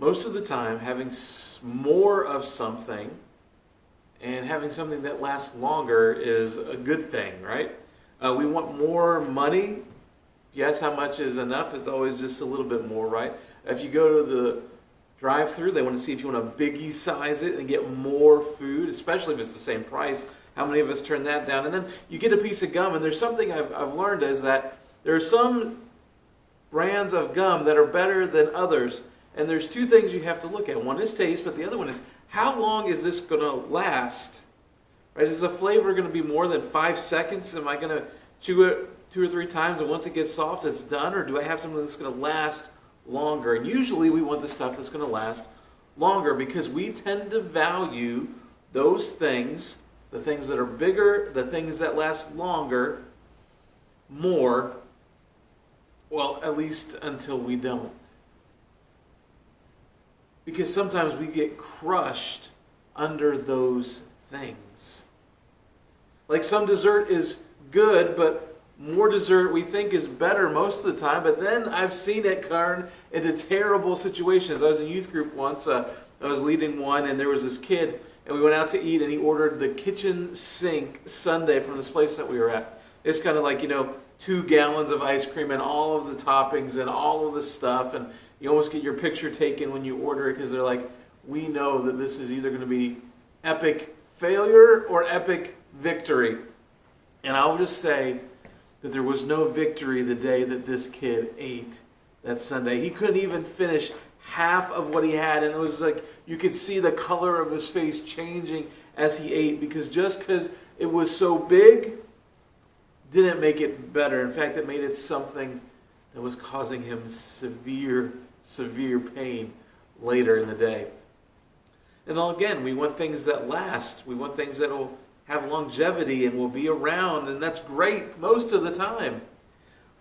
most of the time, having more of something and having something that lasts longer is a good thing, right? We want more money. Yes, how much is enough? It's always just a little bit more, right? If you go to the drive-through, they want to see if you want to biggie size it and get more food, especially if it's the same price. How many of us turn that down? And then you get a piece of gum, and there's something I've learned is that there are some brands of gum that are better than others. And there's two things you have to look at. One is taste, but the other one is how long is this going to last? Right? Is the flavor going to be more than 5 seconds? Am I going to chew it 2 or 3 times and once it gets soft it's done? Or do I have something that's going to last longer? And usually we want the stuff that's going to last longer because we tend to value those things, the things that are bigger, the things that last longer, more, well, at least until we don't. Because sometimes we get crushed under those things. Like some dessert is good, but more dessert we think is better most of the time. But then I've seen it turn into terrible situations. I was in youth group once. I was leading one, and there was this kid, and we went out to eat, and he ordered the kitchen sink sundae from this place that we were at. It's kind of like, 2 gallons of ice cream and all of the toppings and all of the stuff. And you almost get your picture taken when you order it because they're like, we know that this is either going to be epic failure or epic victory. And I'll just say that there was no victory the day that this kid ate that sundae. He couldn't even finish half of what he had, and it was like you could see the color of his face changing as he ate because just because it was so big didn't make it better. In fact, it made it something that was causing him severe pain later in the day. And again, we want things that last. We want things that will have longevity and will be around, and that's great most of the time.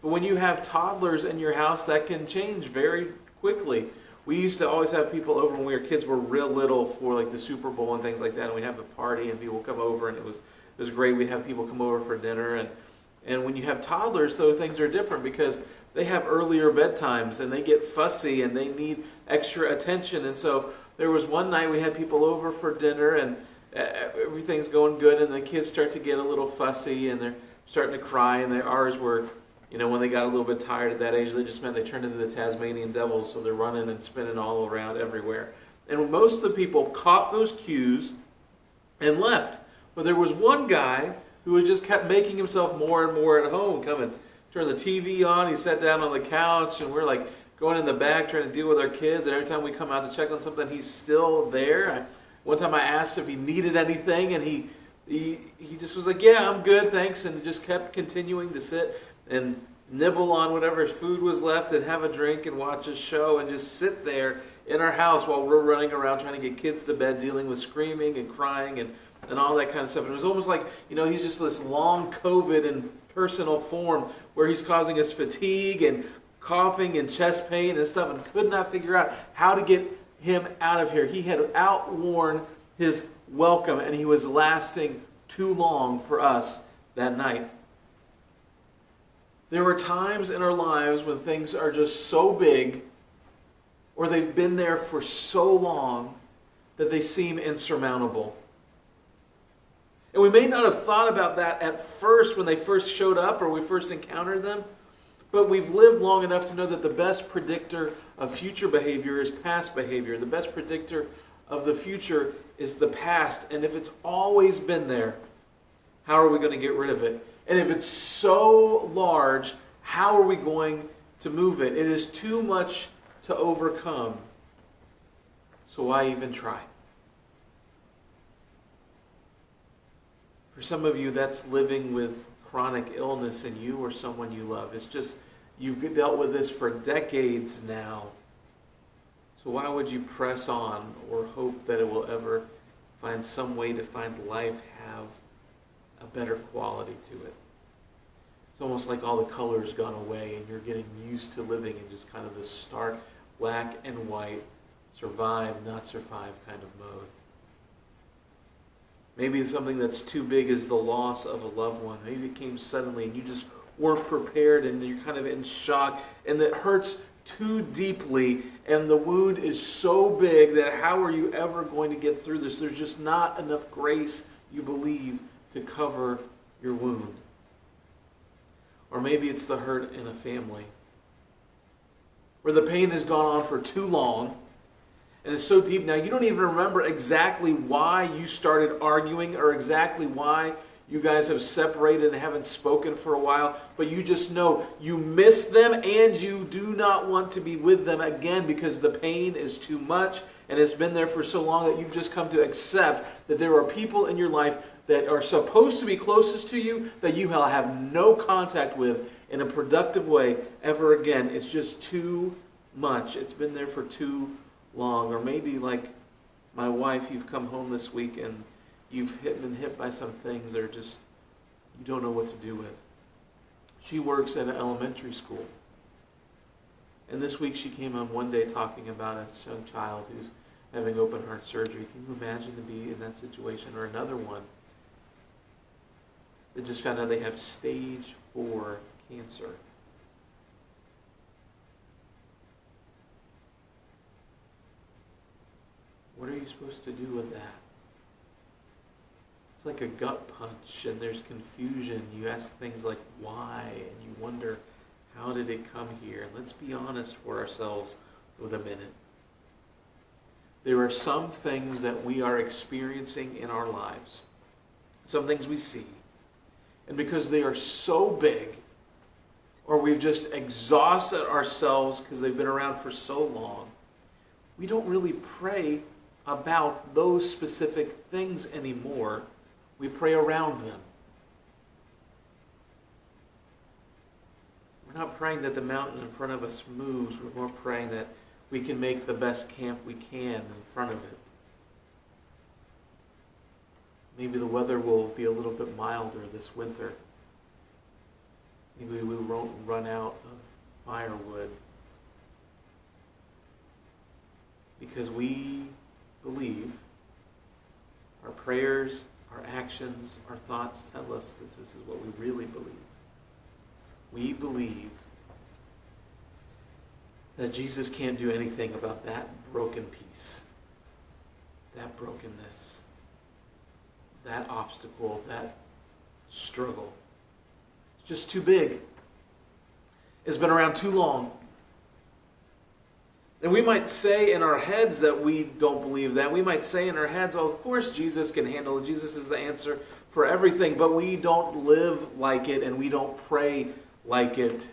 But when you have toddlers in your house, that can change very quickly. We used to always have people over when we were kids were real little for like the Super Bowl and things like that, and we'd have a party and people would come over, and it was great. We'd have people come over for dinner, and when you have toddlers, though, things are different because they have earlier bedtimes and they get fussy and they need extra attention. And so there was one night we had people over for dinner and everything's going good, and the kids start to get a little fussy and they're starting to cry, and ours were, when they got a little bit tired at that age, that just meant they turned into the Tasmanian devils, so they're running and spinning all around everywhere. And most of the people caught those cues and left. But there was one guy who just kept making himself more and more at home, turn the TV on, he sat down on the couch, and we're like going in the back trying to deal with our kids, and every time we come out to check on something, he's still there. One time I asked if he needed anything, and he just was like, yeah, I'm good, thanks, and just kept continuing to sit and nibble on whatever food was left and have a drink and watch a show and just sit there in our house while we're running around trying to get kids to bed, dealing with screaming and crying and all that kind of stuff. And it was almost like, he's just this long COVID in personal form where he's causing us fatigue and coughing and chest pain and stuff, and could not figure out how to get him out of here. He had outworn his welcome, and he was lasting too long for us that night. There are times in our lives when things are just so big, or they've been there for so long, that they seem insurmountable. And we may not have thought about that at first when they first showed up or we first encountered them, but we've lived long enough to know that the best predictor of future behavior is past behavior. The best predictor of the future is the past. And if it's always been there, how are we going to get rid of it? And if it's so large, how are we going to move it? It is too much to overcome. So why even try? For some of you, that's living with chronic illness in you or someone you love. It's just, you've dealt with this for decades now. So why would you press on or hope that it will ever find some way to find life have a better quality to it? It's almost like all the color's gone away and you're getting used to living in just kind of this stark black and white, survive, not survive kind of mode. Maybe something that's too big is the loss of a loved one. Maybe it came suddenly and you just weren't prepared and you're kind of in shock, and it hurts too deeply, and the wound is so big that how are you ever going to get through this? There's just not enough grace, you believe, to cover your wound. Or maybe it's the hurt in a family, where the pain has gone on for too long, and it's so deep now you don't even remember exactly why you started arguing or exactly why you guys have separated and haven't spoken for a while, but you just know you miss them and you do not want to be with them again because the pain is too much and it's been there for so long that you've just come to accept that there are people in your life that are supposed to be closest to you that you have no contact with in a productive way ever again. It's just too much. It's been there for too long. Or maybe like my wife, you've come home this week and you've been hit by some things that are just, you don't know what to do with. She works at an elementary school. And this week she came home one day talking about a young child who's having open heart surgery. Can you imagine to be in that situation? Or another one that just found out they have stage 4 cancer. What are you supposed to do with that? It's like a gut punch and there's confusion. You ask things like why and you wonder how did it come here? And let's be honest for ourselves with a minute. There are some things that we are experiencing in our lives, some things we see, and because they are so big, or we've just exhausted ourselves because they've been around for so long, we don't really pray about those specific things anymore. We pray around them. We're not praying that the mountain in front of us moves. We're more praying that we can make the best camp we can in front of it. Maybe the weather will be a little bit milder this winter. Maybe we won't run out of firewood. Because we believe our prayers, our actions, our thoughts tell us that this is what we really believe. We believe that Jesus can't do anything about that broken piece, that brokenness, that obstacle, that struggle. It's just too big. It's been around too long. And we might say in our heads that we don't believe that. We might say in our heads, oh, of course Jesus can handle it. Jesus is the answer for everything. But we don't live like it and we don't pray like it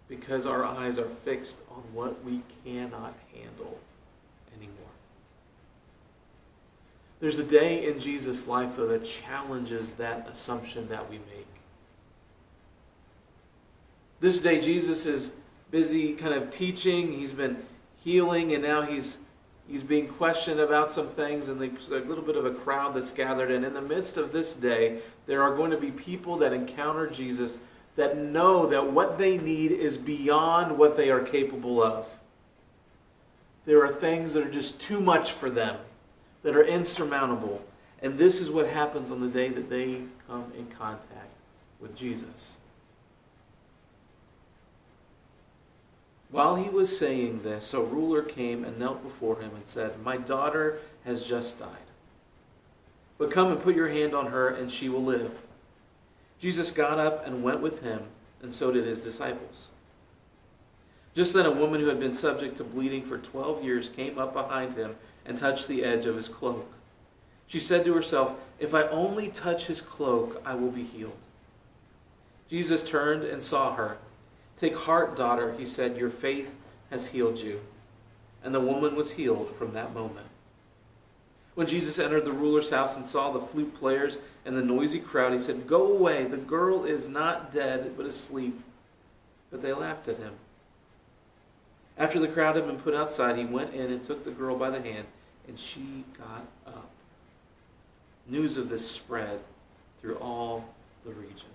because our eyes are fixed on what we cannot handle anymore. There's a day in Jesus' life, though, that challenges that assumption that we make. This day, Jesus is busy kind of teaching. He's been healing, and now he's being questioned about some things, and there's a little bit of a crowd that's gathered. And in the midst of this day, there are going to be people that encounter Jesus that know that what they need is beyond what they are capable of. There are things that are just too much for them, that are insurmountable. And this is what happens on the day that they come in contact with Jesus. While he was saying this, a ruler came and knelt before him and said, "My daughter has just died. But come and put your hand on her and she will live." Jesus got up and went with him, and so did his disciples. Just then a woman who had been subject to bleeding for 12 years came up behind him and touched the edge of his cloak. She said to herself, "If I only touch his cloak, I will be healed." Jesus turned and saw her. "Take heart, daughter," he said, "your faith has healed you." And the woman was healed from that moment. When Jesus entered the ruler's house and saw the flute players and the noisy crowd, he said, "Go away, the girl is not dead, but asleep." But they laughed at him. After the crowd had been put outside, he went in and took the girl by the hand, and she got up. News of this spread through all the region.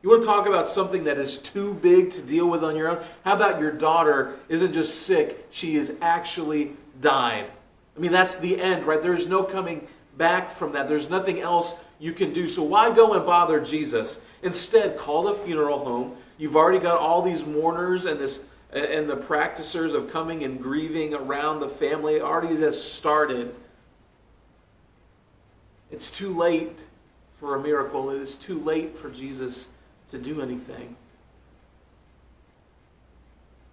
You want to talk about something that is too big to deal with on your own? How about your daughter isn't just sick, she is actually died? I mean, that's the end, right? There's no coming back from that. There's nothing else you can do. So why go and bother Jesus? Instead, call the funeral home, You've already got all these mourners and the practicers of coming and grieving around the family. It already has started. It's too late for a miracle. It is too late for Jesus to do anything.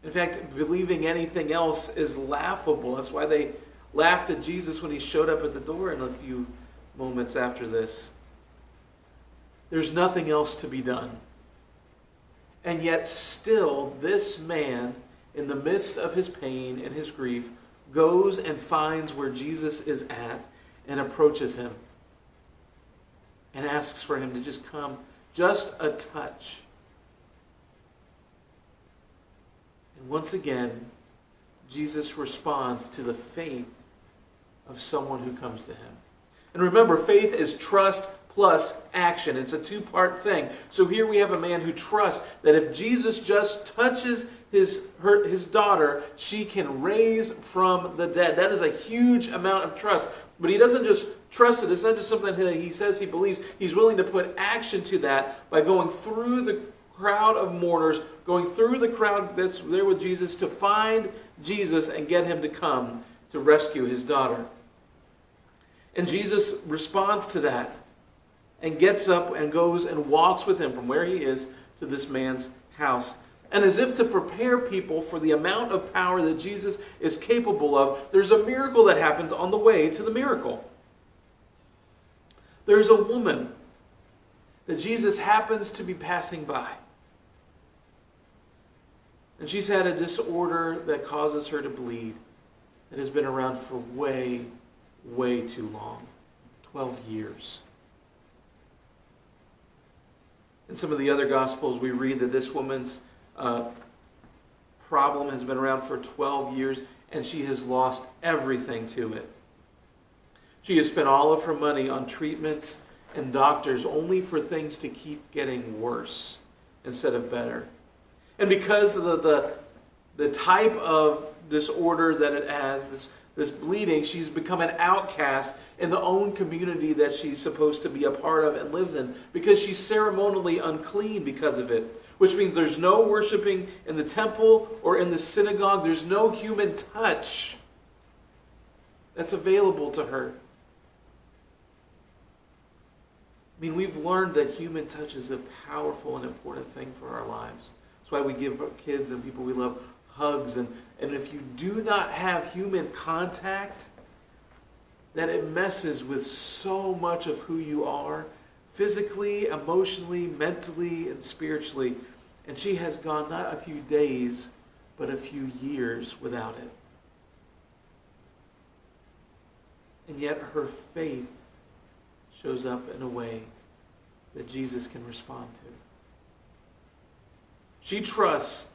In fact, believing anything else is laughable. That's why they laughed at Jesus when he showed up at the door in a few moments after this. There's nothing else to be done. And yet still, this man, in the midst of his pain and his grief, goes and finds where Jesus is at and approaches him and asks for him to just come just a touch. And once again, Jesus responds to the faith of someone who comes to him. And remember, faith is trust plus action. It's a two-part thing. So here we have a man who trusts that if Jesus just touches his daughter, she can raise from the dead. That is a huge amount of trust. But he doesn't just trust it. It's not just something that he says he believes. He's willing to put action to that by going through the crowd of mourners, going through the crowd that's there with Jesus to find Jesus and get him to come to rescue his daughter. And Jesus responds to that and gets up and goes and walks with him from where he is to this man's house. And as if to prepare people for the amount of power that Jesus is capable of, there's a miracle that happens on the way to the miracle. There's a woman that Jesus happens to be passing by. And she's had a disorder that causes her to bleed that has been around for way, way too long. 12 years. In some of the other Gospels, we read that this woman's problem has been around for 12 years, and she has lost everything to it. She has spent all of her money on treatments and doctors only for things to keep getting worse instead of better. And because of the type of disorder that it has, this bleeding, she's become an outcast in the own community that she's supposed to be a part of and lives in, because she's ceremonially unclean because of it. Which means there's no worshiping in the temple or in the synagogue. There's no human touch that's available to her. I mean, we've learned that human touch is a powerful and important thing for our lives. That's why we give our kids and people we love hugs. And if you do not have human contact, that it messes with so much of who you are, physically, emotionally, mentally, and spiritually. And she has gone not a few days, but a few years without it. And yet her faith shows up in a way that Jesus can respond to. She trusts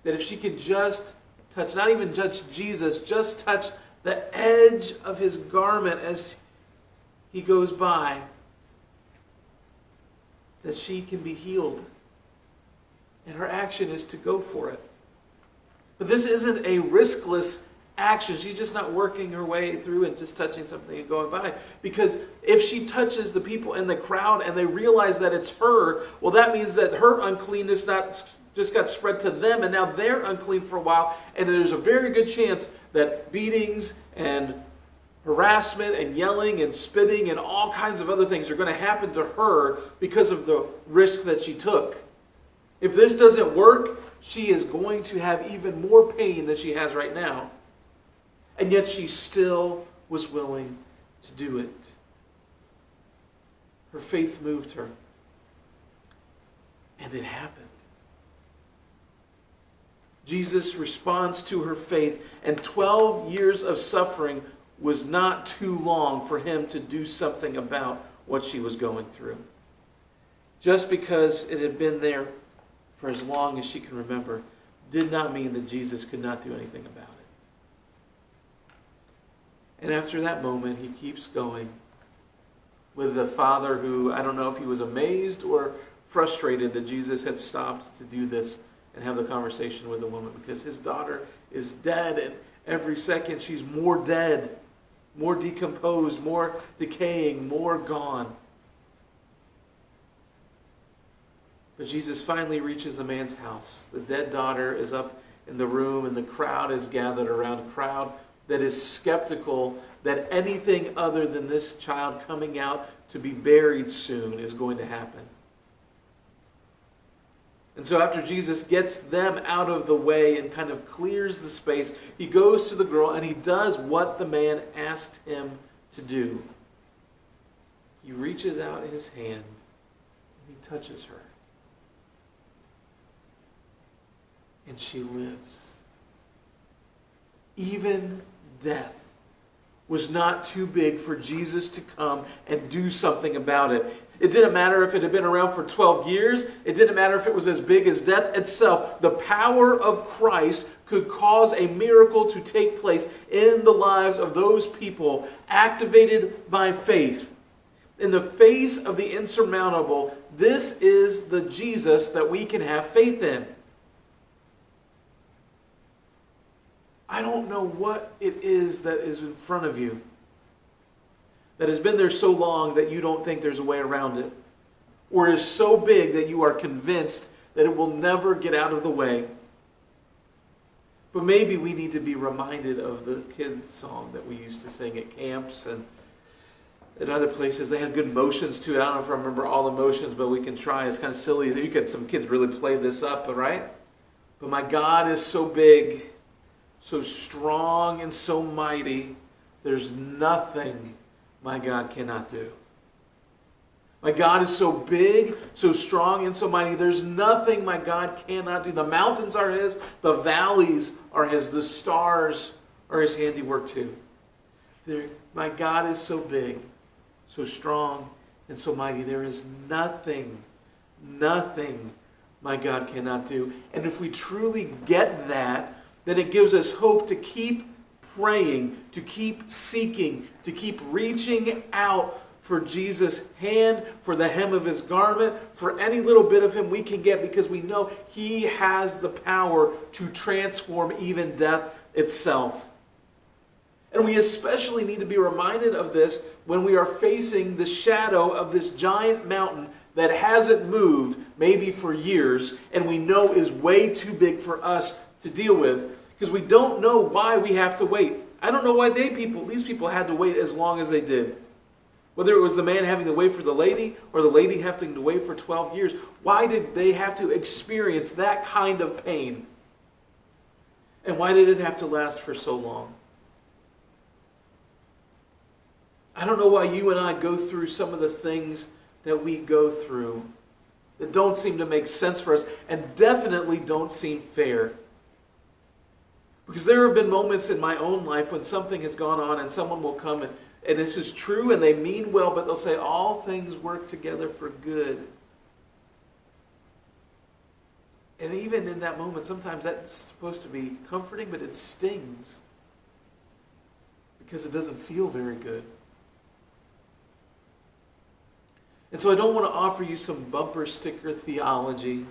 that if she could just touch, not even touch Jesus, just touch the edge of his garment as he goes by, that she can be healed. And her action is to go for it. But this isn't a riskless action. She's just not working her way through and just touching something and going by. Because if she touches the people in the crowd and they realize that it's her, well, that means that her uncleanness not just got spread to them, and now they're unclean for a while. And there's a very good chance that beatings and harassment and yelling and spitting and all kinds of other things are going to happen to her because of the risk that she took. If this doesn't work, she is going to have even more pain than she has right now. And yet she still was willing to do it. Her faith moved her. And it happened. Jesus responds to her faith, and 12 years of suffering was not too long for him to do something about what she was going through. Just because it had been there for as long as she can remember did not mean that Jesus could not do anything about it. And after that moment, he keeps going with the father who, I don't know if he was amazed or frustrated that Jesus had stopped to do this and have the conversation with the woman, because his daughter is dead, and every second she's more dead, more decomposed, more decaying, more gone. But Jesus finally reaches the man's house. The dead daughter is up in the room, and the crowd is gathered around, a crowd that is skeptical that anything other than this child coming out to be buried soon is going to happen. And so after Jesus gets them out of the way and kind of clears the space, he goes to the girl and he does what the man asked him to do. He reaches out his hand and he touches her. And she lives. Even death was not too big for Jesus to come and do something about it. It didn't matter if it had been around for 12 years. It didn't matter if it was as big as death itself. The power of Christ could cause a miracle to take place in the lives of those people activated by faith. In the face of the insurmountable, this is the Jesus that we can have faith in. I don't know what it is that is in front of you that has been there so long that you don't think there's a way around it, or is so big that you are convinced that it will never get out of the way. But maybe we need to be reminded of the kids' song that we used to sing at camps and in other places. They had good motions to it. I don't know if I remember all the motions, but we can try. It's kind of silly. Some kids really play this up, right? But my God is so big, so strong, and so mighty. There's nothing my God cannot do. My God is so big, so strong, and so mighty. There's nothing my God cannot do. The mountains are His. The valleys are His. The stars are His handiwork too. My God is so big, so strong, and so mighty. There is nothing my God cannot do. And if we truly get that, then it gives us hope to keep praying, to keep seeking, to keep reaching out for Jesus' hand, for the hem of His garment, for any little bit of Him we can get, because we know He has the power to transform even death itself. And we especially need to be reminded of this when we are facing the shadow of this giant mountain that hasn't moved maybe for years, and we know is way too big for us to deal with, because we don't know why we have to wait. I don't know why these people had to wait as long as they did. Whether it was the man having to wait for the lady or the lady having to wait for 12 years, why did they have to experience that kind of pain? And why did it have to last for so long? I don't know why you and I go through some of the things that we go through that don't seem to make sense for us and definitely don't seem fair. Because there have been moments in my own life when something has gone on and someone will come and this is true and they mean well, but they'll say all things work together for good. And even in that moment, sometimes that's supposed to be comforting, but it stings because it doesn't feel very good. And so I don't want to offer you some bumper sticker theology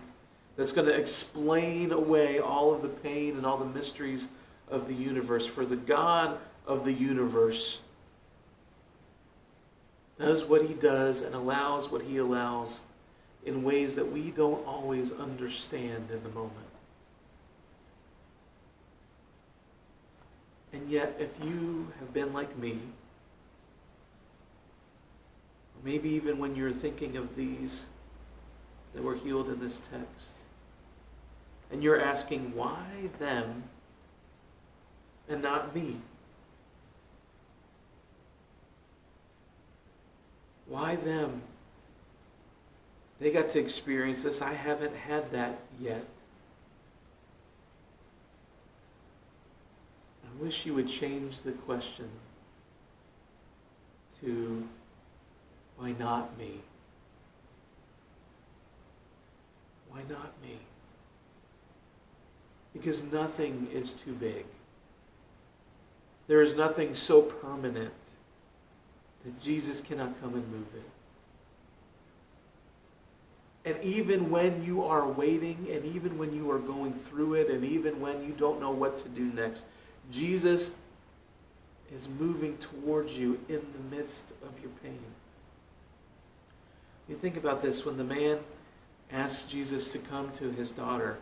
that's going to explain away all of the pain and all the mysteries of the universe. For the God of the universe does what He does and allows what He allows in ways that we don't always understand in the moment. And yet, if you have been like me, or maybe even when you're thinking of these that were healed in this text, and you're asking, why them and not me? Why them? They got to experience this. I haven't had that yet. I wish you would change the question to, why not me? Why not me? Because nothing is too big. There is nothing so permanent that Jesus cannot come and move it. And even when you are waiting, and even when you are going through it, and even when you don't know what to do next, Jesus is moving towards you in the midst of your pain. You think about this, when the man asks Jesus to come to his daughter,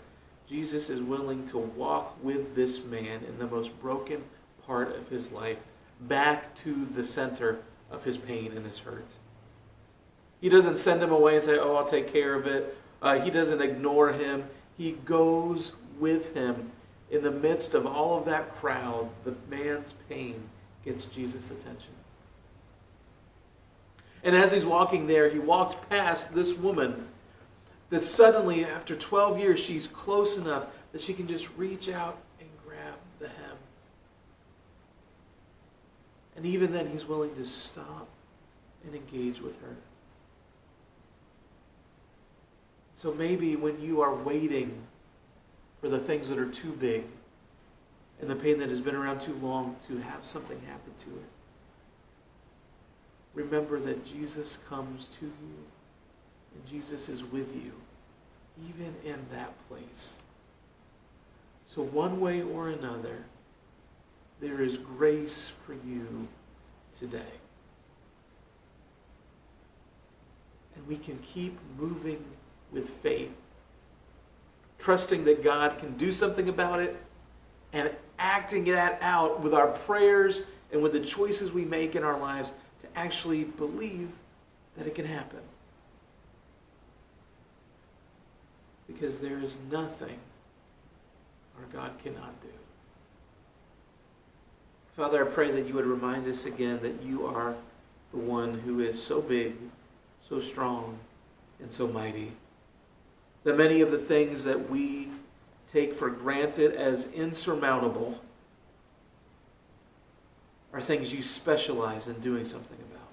Jesus is willing to walk with this man in the most broken part of his life back to the center of his pain and his hurt. He doesn't send him away and say, oh, I'll take care of it. He doesn't ignore him. He goes with him. In the midst of all of that crowd, the man's pain gets Jesus' attention. And as he's walking there, he walks past this woman that suddenly, after 12 years, she's close enough that she can just reach out and grab the hem. And even then, he's willing to stop and engage with her. So maybe when you are waiting for the things that are too big and the pain that has been around too long to have something happen to it, remember that Jesus comes to you and Jesus is with you, even in that place. So one way or another, there is grace for you today. And we can keep moving with faith, trusting that God can do something about it and acting that out with our prayers and with the choices we make in our lives to actually believe that it can happen. Because there is nothing our God cannot do. Father, I pray that you would remind us again that you are the one who is so big, so strong, and so mighty. That many of the things that we take for granted as insurmountable are things you specialize in doing something about.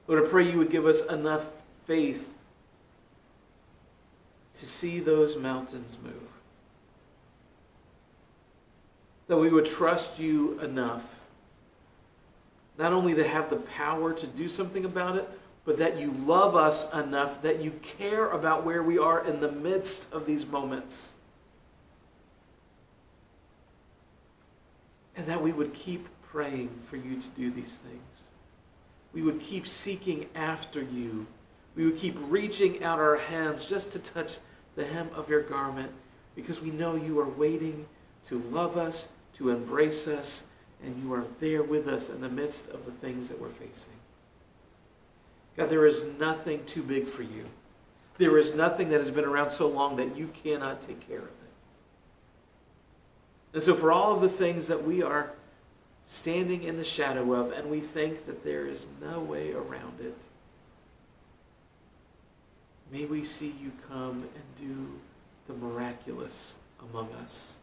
Lord, I pray you would give us enough faith to see those mountains move. That we would trust you enough, not only to have the power to do something about it, but that you love us enough that you care about where we are in the midst of these moments. And that we would keep praying for you to do these things. We would keep seeking after you. We would keep reaching out our hands just to touch the hem of your garment, because we know you are waiting to love us, to embrace us, and you are there with us in the midst of the things that we're facing. God, there is nothing too big for you. There is nothing that has been around so long that you cannot take care of it. And so for all of the things that we are standing in the shadow of, and we think that there is no way around it, may we see you come and do the miraculous among us.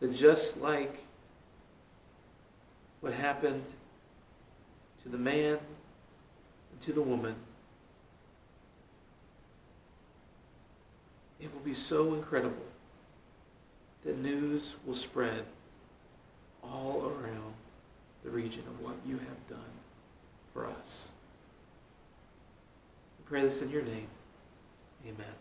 That just like what happened to the man and to the woman, it will be so incredible that news will spread all around the region of what you have done for us. We pray this in your name. Amen.